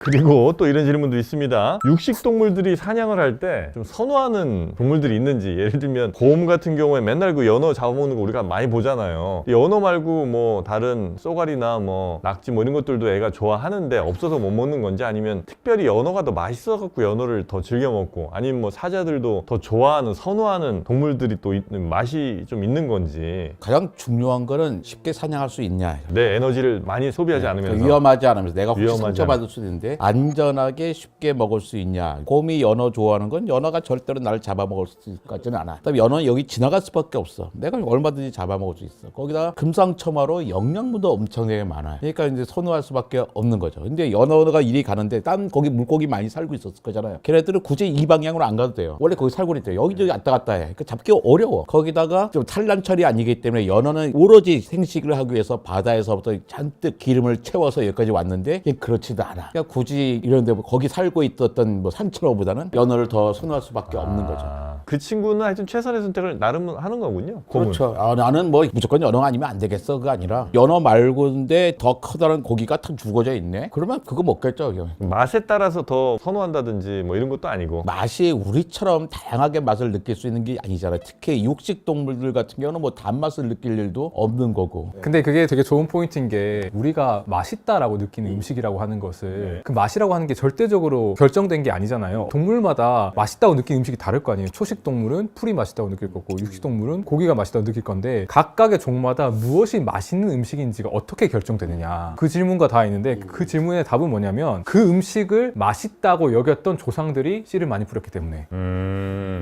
그리고 또 이런 질문도 있습니다. 육식 동물들이 사냥을 할 때 좀 선호하는 동물들이 있는지, 예를 들면 곰 같은 경우에 맨날 그 연어 잡아먹는 거 우리가 많이 보잖아요. 연어 말고 뭐 다른 쏘가리나 뭐 낙지 뭐 이런 것들도 애가 좋아하는데 없어서 못 먹는 건지, 아니면 특별히 연어가 더 맛있어갖고 연어를 더 즐겨 먹고, 아니면 뭐 사자들도 더 좋아하는 선호하는 동물들이 또 맛이 좀 있는 건지. 가장 중요한 거는 쉽게 사냥할 수 있냐. 내 에너지를 많이 소비하지 않으면서 위험하지 않으면서 내가 혹시 위험하지 상처받을 수도 있는데 안전하게 쉽게 먹을 수 있냐. 곰이 연어 좋아하는 건 연어가 절대로 나를 잡아먹을 수 있지는 않아. 그다음에 연어는 여기 지나갈 수밖에 없어. 내가 얼마든지 잡아먹을 수 있어. 거기다가 금상첨화로 영양분도 엄청나게 많아요. 그러니까 이제 선호할 수밖에 없는 거죠. 근데 연어가 이리 가는데 딴 거기 물고기 많이 살고 있었을 거잖아요. 걔네들은 굳이 이 방향으로 안 가도 돼요. 원래 거기 살고 있대요. 여기저기 왔다 갔다 해. 그러니까 잡기 어려워. 거기다가 좀 산란철이 아니기 때문에 연어는 오로지 생식을 하기 위해서 바다에서부터 잔뜩 기름을 채워서 여기까지 왔는데 이게 그렇지도 않아. 그러니까 굳이 이런데 거기 살고 있었던 뭐 산처로보다는 연어를 더 선호할 수밖에 없는 거죠. 그 친구는 하여튼 최선의 선택을 나름 하는 거군요. 곰은. 그렇죠. 나는 뭐 무조건 연어 아니면 안 되겠어. 그거 아니라 연어 말고인데 더 커다란 고기가 탁 죽어져 있네. 그러면 그거 먹겠죠. 맛에 따라서 더 선호한다든지 뭐 이런 것도 아니고. 맛이 우리처럼 다양하게 맛을 느낄 수 있는 게 아니잖아요. 특히 육식 동물들 같은 경우는 뭐 단맛을 느낄 일도 없는 거고. 근데 그게 되게 좋은 포인트인 게 우리가 맛있다라고 느끼는 음식이라고 하는 것을 그 맛이라고 하는 게 절대적으로 결정된 게 아니잖아요. 동물마다 맛있다고 느끼는 음식이 다를 거 아니에요. 초식 동물은 풀이 맛있다고 느낄 거고 육식 동물은 고기가 맛있다고 느낄 건데 각각의 종마다 무엇이 맛있는 음식인지가 어떻게 결정되느냐 그 질문과 다 있는데 그 질문의 답은 뭐냐면 그 음식을 맛있다고 여겼던 조상들이 씨를 많이 뿌렸기 때문에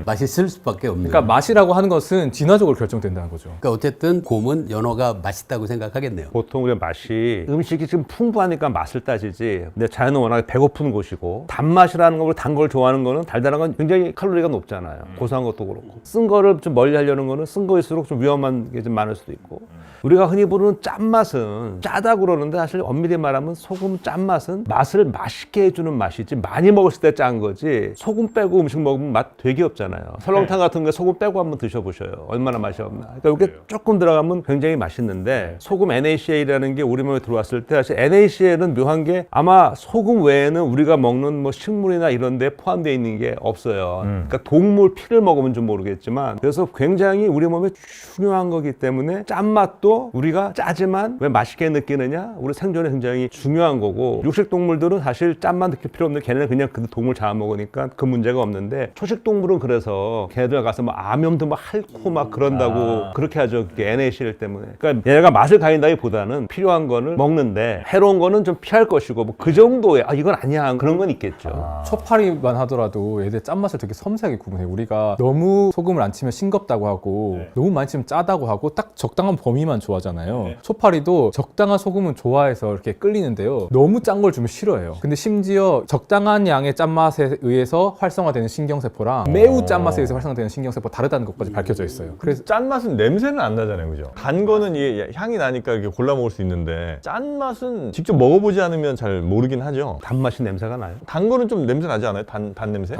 맛있을 수밖에 없는. 그러니까 맛이라고 하는 것은 진화적으로 결정된다는 거죠. 그러니까 어쨌든 곰은 연어가 맛있다고 생각하겠네요. 보통 우리가 맛이 음식이 지금 풍부하니까 맛을 따지지. 근데 자연은 워낙에 배고픈 곳이고 단맛이라는 거로 단 걸 좋아하는 거는 달달한 건 굉장히 칼로리가 높잖아요. 고소한 것도 그렇고. 쓴 거를 좀 멀리 하려는 거는 쓴 거일수록 좀 위험한 게 좀 많을 수도 있고. 우리가 흔히 부르는 짠맛은 짜다고 그러는데 사실 엄밀히 말하면 소금 짠맛은 맛을 맛있게 해주는 맛이지 많이 먹었을 때 짠 거지 소금 빼고 음식 먹으면 맛 되게 없잖아요. 설렁탕 같은 거 소금 빼고 한번 드셔보셔요. 얼마나 맛이 없나. 그러니까 이게 조금 들어가면 굉장히 맛있는데 소금 NaCl이라는 게 우리 몸에 들어왔을 때 사실 NaCl은 묘한 게 아마 소금 외에는 우리가 먹는 뭐 식물이나 이런 데 포함되어 있는 게 없어요. 그러니까 동물 피를 먹으면 좀 모르겠지만 그래서 굉장히 우리 몸에 중요한 거기 때문에 짠맛도 우리가 짜지만 왜 맛있게 느끼느냐? 우리 생존에 굉장히 중요한 거고 육식 동물들은 사실 짠맛 느낄 필요 없는데 걔네는 그냥 그 동물 잡아먹으니까 그 문제가 없는데 초식 동물은 그래서 걔네들 가서 뭐 암염도 막 핥고 막 그런다고 그렇게 하죠. 그게 NaCl 때문에. 그러니까 얘네가 맛을 가린다기보다는 필요한 거를 먹는데 해로운 거는 좀 피할 것이고 뭐 그 정도의 이건 아니야 그런 건 있겠죠. 초파리만 하더라도 얘들 짠맛을 되게 섬세하게 구분해요. 우리가 너무 소금을 안 치면 싱겁다고 하고 너무 많이 치면 짜다고 하고 딱 적당한 범위만 좋아하잖아요. 초파리도 적당한 소금은 좋아해서 이렇게 끌리는데요. 너무 짠 걸 주면 싫어해요. 근데 심지어 적당한 양의 짠맛에 의해서 활성화되는 신경세포랑 매우 짠맛에 의해서 활성화되는 신경세포 다르다는 것까지 밝혀져 있어요. 그래서 짠맛은 냄새는 안 나잖아요, 그죠? 단 거는 이게 향이 나니까 이렇게 골라 먹을 수 있는데 짠맛은 직접 먹어보지 않으면 잘 모르긴 하죠. 단맛이 냄새가 나요. 단 거는 좀 냄새 나지 않아요? 단 냄새?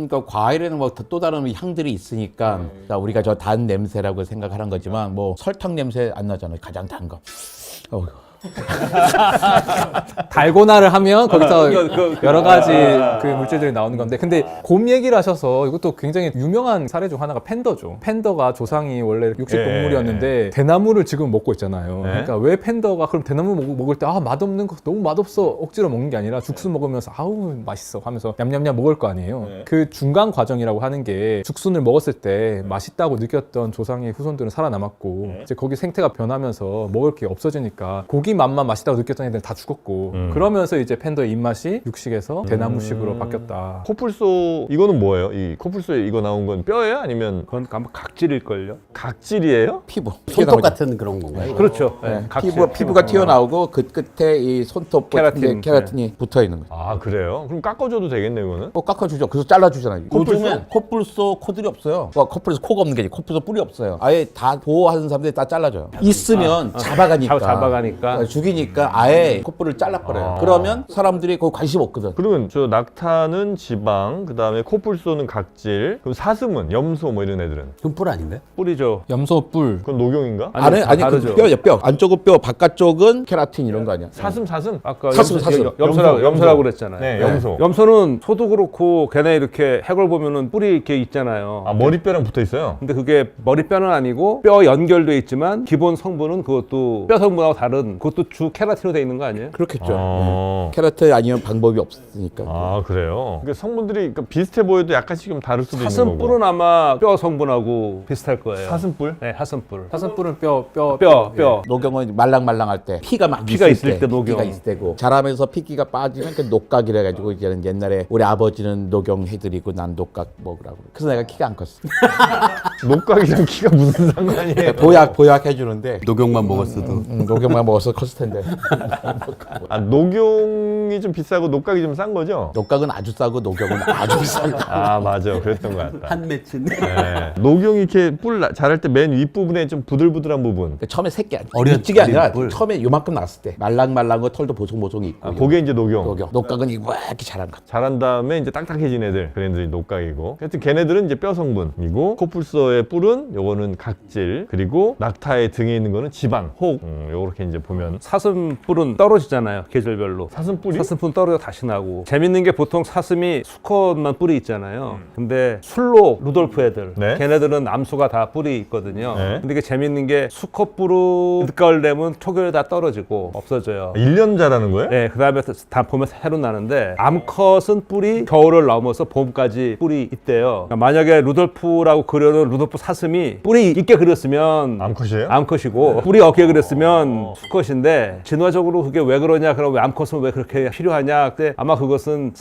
그 과일에는 뭐 또 다른 향들이 있으니까 우리가 저 단 냄새라고 생각하는 거지만 뭐 설탕 냄새 안 나잖아요. 가장 단 거. 달고나를 하면 거기서 여러 가지 그 물질들이 나오는 건데 근데 곰 얘기를 하셔서 이것도 굉장히 유명한 사례 중 하나가 팬더죠. 팬더가 조상이 원래 육식 동물이었는데 대나무를 지금 먹고 있잖아요. 그러니까 왜 팬더가 그럼 대나무 먹을 때 맛없는 거 너무 맛없어 억지로 먹는 게 아니라 죽순 먹으면서 아우 맛있어 하면서 냠냠냠 먹을 거 아니에요. 그 중간 과정이라고 하는 게 죽순을 먹었을 때 맛있다고 느꼈던 조상의 후손들은 살아남았고 이제 거기 생태가 변하면서 먹을 게 없어지니까 고기 맛만 맛있다고 느꼈던 애들은 다 죽었고 그러면서 이제 팬더의 입맛이 육식에서 대나무식으로 바뀌었다. 코뿔소 이거는 뭐예요? 이 코뿔소에 이거 나온 건 뼈예요? 아니면 그건 아마 각질일걸요. 각질이에요? 피부. 손톱 같은 그런 건가요? 그렇죠. 피부가 튀어나오고 그 끝에 이 손톱 케라틴이 붙어 있는 거죠. 아 그래요? 그럼 깎아줘도 되겠네 이거는? 깎아주죠. 그래서 잘라주잖아요. 코뿔소? 요즘엔 코뿔소 코들이 없어요. 코뿔소 코가 없는 게 아니고 코뿔소 뿔이 없어요. 아예 다 보호하는 사람들이 다 잘라줘요. 있으면 잡아가니까. 잡아가니까. 죽이니까. 죽이니까 아예 콧볼을 잘라버려요. 아. 그러면 사람들이 거기 관심 없거든. 그러면 저 낙타는 지방, 그 다음에 코뿔소는 각질, 그럼 사슴은 염소 뭐 이런 애들은 그럼 뿔 아닌가요? 뿌리죠. 염소 뿔. 그건 녹용인가? 안에 다 아니 그 다르죠. 뼈 안쪽은 뼈, 바깥쪽은 케라틴 이런 거 아니야? 사슴. 아까 사슴. 염소라고 그랬잖아요. 네, 염소. 염소는 소도 그렇고 걔네 이렇게 해골 보면은 뿔이 이렇게 있잖아요. 아, 머리뼈랑 붙어 있어요. 근데 그게 머리뼈는 아니고 뼈 연결돼 있지만 기본 성분은 그것도 뼈 성분하고 다른 그것도 주 케라틴으로 돼 있는 거 아니에요? 그렇겠죠. 어. 케라틴 아니면 방법이 없으니까. 아, 그래요? 그러니까 성분들이 그러니까 비슷해 보여도 약간씩 좀 다를 수도 있는 거고. 사슴뿔은 아마 뼈 성분하고 비슷할 거예요. 사슴뿔? 네, 사슴뿔. 사슴뿔은 뼈. 뼈. 녹용은 말랑말랑할 때 피가 막 피가 있을 때 녹용. 피가 있을 때고 자라면서 피기가 빠지면 그 녹각이라 가지고 이제는 옛날에 우리 아버지는 녹용 해드리고 난 녹각 먹으라고. 그래서 내가 키가 안 컸어. 녹각이랑 키가 무슨 상관이에요? 보약 해주는데 녹용만 먹었어도 녹용만 먹어서 컸을 텐데. 아, 녹용이 좀 비싸고 녹각이 좀 싼 거죠? 녹각은 아주 싸고 녹용은 아주 비싼 거. 아, 맞아. 그랬던 것 같다. 한 맺힌 네. 녹용이 이렇게 자랄 때 맨 윗부분에 좀 부들부들한 부분. 그러니까 처음에 새끼 아니야. 어린 찌개 아니라 뿔. 처음에 요만큼 났을 때 말랑말랑 거 털도 보송보송이 있고. 아, 그게 이제 녹용. 녹각은 이렇게 자란 거. 자란 다음에 이제 딱딱해진 애들, 그런 애들이 녹각이고. 하여튼 걔네들은 이제 뼈 성분이고, 코뿔소의 뿔은 요거는 각질, 그리고 낙타의 등에 있는 거는 지방, 혹. 요렇게 이제 보면 사슴뿔은 떨어지잖아요. 계절별로. 사슴뿔이? 사슴뿔 떨어져 다시 나고. 재밌는 게 보통 사슴이 수컷만 뿔이 있잖아요. 근데 술록, 루돌프 애들. 네. 걔네들은 암수가 다 뿔이 있거든요. 네. 근데 이게 재밌는 게 수컷 뿔은 늦가을 되면 초겨울에 다 떨어지고 없어져요. 1년 자라는 거예요? 네, 그 다음에 다 보면 새로 나는데 암컷은 뿔이 겨울을 넘어서 봄까지 뿔이 있대요. 그러니까 만약에 루돌프라고 그려놓은 루돌프 사슴이 뿔이 있게 그렸으면 암컷이에요? 암컷이고 뿔이 없게 그렸으면 수컷인데 진화적으로 그게 왜 그러냐? 그럼 왜 암컷은 왜 그렇게 필요하냐? 근데 아마 그것은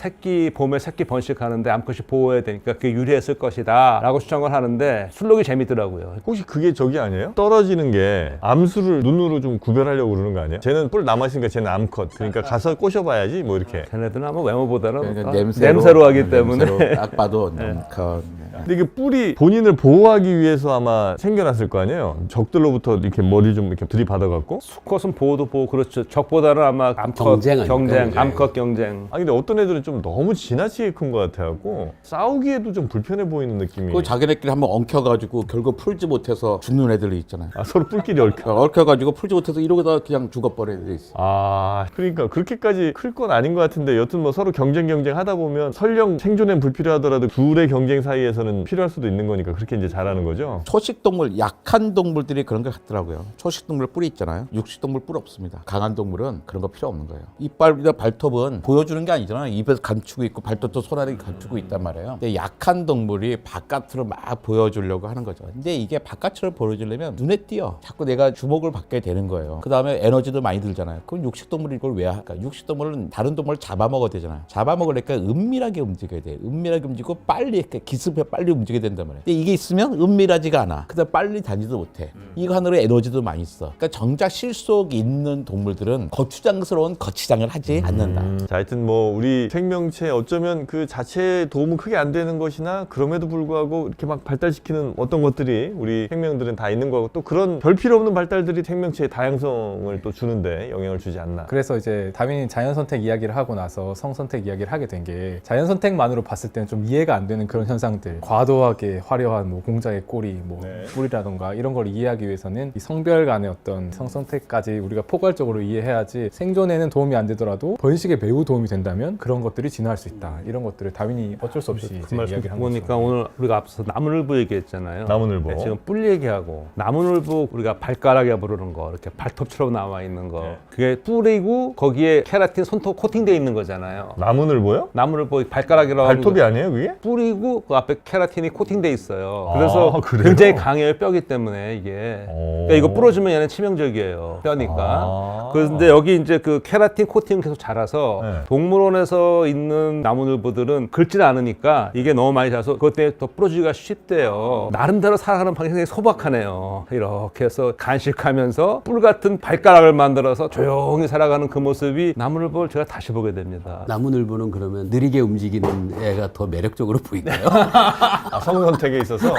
봄에 새끼 번식하는데 암컷이 보호해야 되니까 그게 유리했을 것이다 라고 추정을 하는데 술록이 재밌더라고요. 혹시 그게 저기 아니에요? 떨어지는 게 암수를 눈으로 좀 구별하려고 그러는 거 아니에요? 쟤는 뿔 남아있으니까 쟤는 암컷. 그러니까 가서 꼬셔봐야지 뭐 이렇게. 걔네들은 아마 외모보다는 그러니까 냄새로 하기 때문에 냄새로 딱 봐도 근데 이게 뿔이 본인을 보호하기 위해서 아마 생겨났을 거 아니에요? 적들로부터 이렇게 머리 좀 이렇게 들이받아갖고. 수컷은 보호도 보호 그렇죠. 적보다는 아마 암컷 경쟁 아닐까요? 경쟁, 암컷 경쟁. 아 근데 어떤 애들은 좀 너무 지나치게 큰 것 같아갖고 싸우기에도 좀 불편해 보이는 느낌이. 그 자기네끼리 한번 엉켜가지고 결국 풀지 못해서 죽는 애들이 있잖아요. 아 서로 뿔끼리 얽혀. 얽혀가지고 풀지 못해서 이러고다 그냥 죽어버린 애들이 있어. 아 그러니까 그렇게까지 클 건 아닌 것 같은데 여튼 뭐 서로 경쟁 하다 보면 설령 생존엔 불필요하더라도 둘의 경쟁 사이에서는 필요할 수도 있는 거니까 그렇게 이제 잘하는 거죠. 초식 동물, 약한 동물들이 그런 걸 같더라고요. 초식 동물 뿔이 있잖아요. 육식 동물 뿔 없습니다. 강한 동물은 그런 거 필요 없는 거예요. 이빨이나 발톱은 보여주는 게 아니잖아요. 입에서 감추고 있고 발톱도 손아래에 감추고 있단 말이에요. 근데 약한 동물이 바깥으로 막 보여주려고 하는 거죠. 근데 이게 바깥으로 보여주려면 눈에 띄어. 자꾸 내가 주목을 받게 되는 거예요. 그 다음에 에너지도 많이 들잖아요. 그럼 육식 동물이 이걸 왜 할까? 육식 동물은 다른 동물을 잡아먹어야 되잖아요. 잡아먹으니까 은밀하게 움직여야 돼요. 은밀하게 움직이고 빨리 이렇게 기습해 빨리 움직여야 된단 말이에요. 근데 이게 있으면 은밀하지가 않아. 그다음 빨리 다니지도 못해. 이거 하느라 에너지도 많이 써. 그러니까 정작 실속 있는 동물들은 거추장스러운 거치장을 하지 않는다. 자, 하여튼 뭐 우리 생명체 어쩌면 그 자체에 도움은 크게 안 되는 것이나 그럼에도 불구하고 이렇게 막 발달시키는 어떤 것들이 우리 생명들은 다 있는 거고 또 그런 별 필요 없는 발달들이 생명체의 다양성을 또 주는데 영향을 주지 않나. 그래서 이제 다윈이 자연 선택 이야기를 하고 나서 성 선택 이야기를 하게 된 게 자연 선택만으로 봤을 때는 좀 이해가 안 되는 그런 현상들, 과도하게 화려한 뭐 공작의 꼬리, 뭐 뿔이라던가 이런 걸 이해하기 위해서는 이 성별 간의 어떤 성 선택까지 우리가 포괄적으로 이해해야지 생존에는 도움이 안 되더라도 번식에 매우 도움이 된다면 그런 것들이 진화할 수 있다. 이런 것들을 다윈이 어쩔 수 없이 그 이제 말씀 이야기를 한 보니까 거죠. 오늘 우리가 앞서서 나무늘보 얘기했잖아요. 나무늘보. 네, 지금 뿔 얘기하고 나무늘보 우리가 발가락에 부르는 거 이렇게 발톱처럼 나와 있는 거 그게 뿔이고 거기에 케라틴 손톱 코팅돼 있는 거잖아요. 나무늘보요? 나무늘보 발가락이라고 하는 발톱이 거. 아니에요 그게? 뿔이고 그 앞에 케라틴이 코팅돼 있어요. 아, 그래서 그래요? 굉장히 강해요. 뼈기 때문에 이게. 오. 그러니까 이거 부러지면 얘는 치명적이에요. 뼈니까. 아. 그런데 여기 이제 그 케라틴 코팅 계속 자라서 네. 동물원에서 있는 나무늘보들은 긁질 않으니까 이게 너무 많이 자라서 그것 때문에 더 부러지기가 쉽대요. 나름대로 살아가는 방식이 소박하네요. 이렇게 해서 간식하면서 뿔 같은 발가락을 만들어서 조용히 살아가는 그 모습이 나무늘보를 제가 다시 보게 됩니다. 나무늘보는 그러면 느리게 움직이는 애가 더 매력적으로 보이나요? 아, 성선택에 있어서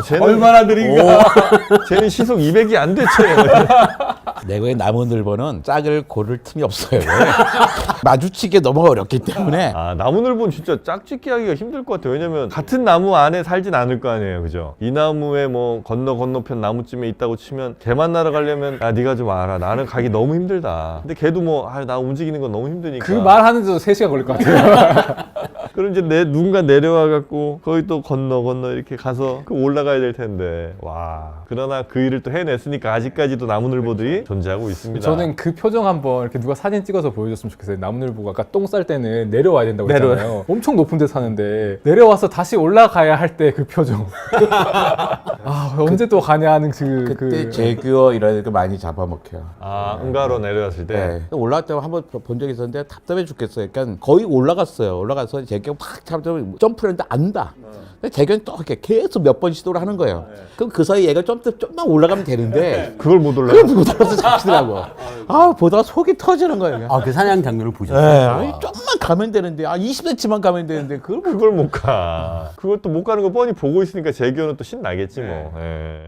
쟤는 얼마나 느린가? 쟤는 시속 200이 안 되죠. 내고의 나무늘보는 짝을 고를 틈이 없어요. 마주치기 너무 어렵기 때문에. 아, 나무늘보는 진짜 짝짓기 하기가 힘들 것 같아요. 왜냐면 같은 나무 안에 살진 않을 거 아니에요. 그죠? 이 나무에 뭐 건너편 나무쯤에 있다고 치면 걔 만나러 가려면 야, 네가 좀 알아. 나는 가기 너무 힘들다. 근데 걔도 뭐, 아, 나 움직이는 건 너무 힘드니까. 그 말 하는데도 3시간 걸릴 것 같아요. 그럼 이제 누군가 내려와갖고 거기 또 건너 이렇게 가서 그 올라가야 될 텐데. 와. 그러나 그 일을 또 해냈으니까 아직까지도 나무늘보들이 존재하고 있습니다. 저는 그 표정 한번 이렇게 누가 사진 찍어서 보여줬으면 좋겠어요. 나무늘보가 아까 똥 쌀 때는 내려와야 된다고 했잖아요. 엄청 높은 데 사는데 내려와서 다시 올라가야 할 때 그 표정. 아, 언제 또 가냐 하는 그때 제규어 이런 애들 많이 잡아먹혀요. 아, 응가로 내려왔을 때. 네. 올라갈 때 한번 본 적이 있었는데 답답해 죽겠어요. 그러니까 거의 올라갔어요. 올라가서 제규어 팍 잡으면 점프를 했는데 안다. 근데 제규어는 또 이렇게 계속 몇 번 시도를 하는 거예요. 그럼 그 사이 얘가 좀만 올라가면 되는데 그걸 못 올라가. 그걸 못 올라가서 잡히더라고. 아, 보다가 속이 터지는 거예요. 아, 그 사냥 장면을 네, 보셨어요? 아니, 좀만 가면 되는데, 20cm만 가면 되는데, 그걸 그걸 못 가. 그것도 못 가는 거 뻔히 보고 있으니까 재규어는 또 신나겠지 뭐. 예.